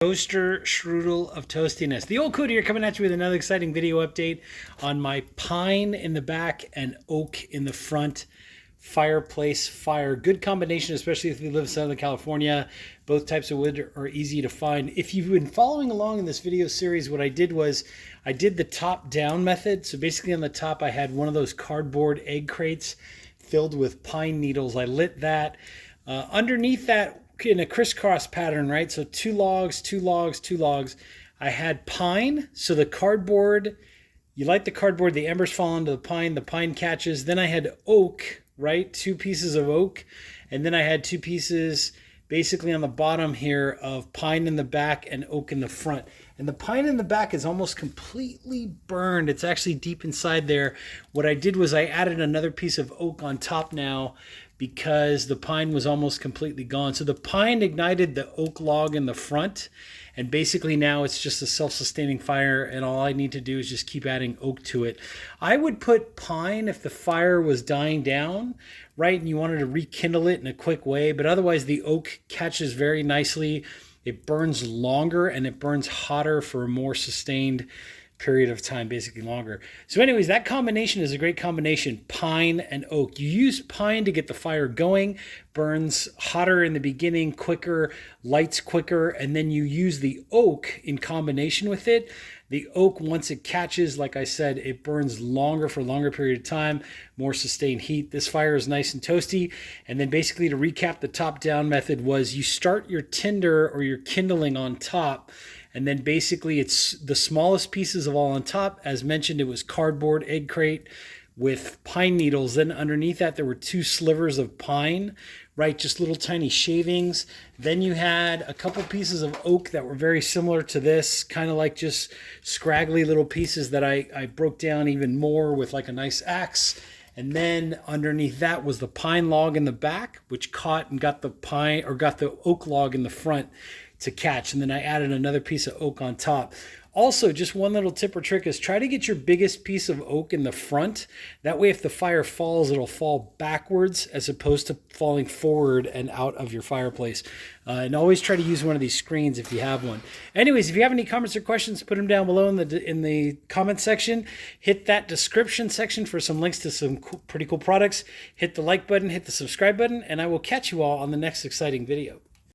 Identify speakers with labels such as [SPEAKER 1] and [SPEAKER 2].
[SPEAKER 1] Toaster strudel of toastiness. The old Cody here coming at you with another exciting video update on my pine in the back and oak in the front fireplace fire. Good combination, especially if you live in Southern California. Both types of wood are easy to find. If you've been following along in this video series, what I did was I did the top down method. So basically on the top I had one of those cardboard egg crates filled with pine needles. I lit that. Underneath that, in a crisscross pattern, right? So two logs, two logs, two logs. I had pine. So the cardboard, you light the cardboard, the embers fall onto the pine catches. Then I had oak, right? Two pieces of oak. And then I had two pieces basically on the bottom here of pine in the back and oak in the front. And the pine in the back is almost completely burned. It's actually deep inside there. What I did was I added another piece of oak on top now because the pine was almost completely gone. So the pine ignited the oak log in the front, and basically now it's just a self-sustaining fire, and all I need to do is just keep adding oak to it. I would put pine if the fire was dying down, right, and you wanted to rekindle it in a quick way, but otherwise the oak catches very nicely. It burns longer and it burns hotter for a more sustained period of time, basically longer. So anyways, that combination is a great combination, pine and oak. You use pine to get the fire going, burns hotter in the beginning, quicker, lights quicker, and then you use the oak in combination with it. The oak, once it catches, like I said, it burns longer for a longer period of time, more sustained heat. This fire is nice and toasty. And then basically to recap, the top-down method was you start your tinder or your kindling on top, and then basically it's the smallest pieces of all on top. As mentioned, it was cardboard egg crate with pine needles. Then underneath that, there were two slivers of pine, right? Just little tiny shavings. Then you had a couple pieces of oak that were very similar to this, kind of like just scraggly little pieces that I broke down even more with like a nice axe. And then underneath that was the pine log in the back, which caught and got the pine or got the oak log in the front to catch. And then I added another piece of oak on top. Also, just one little tip or trick is try to get your biggest piece of oak in the front. That way, if the fire falls, it'll fall backwards as opposed to falling forward and out of your fireplace. And always try to use one of these screens if you have one. Anyways, if you have any comments or questions, put them down below in the comment section. Hit that description section for some links to some pretty cool products. Hit the like button, hit the subscribe button, and I will catch you all on the next exciting video.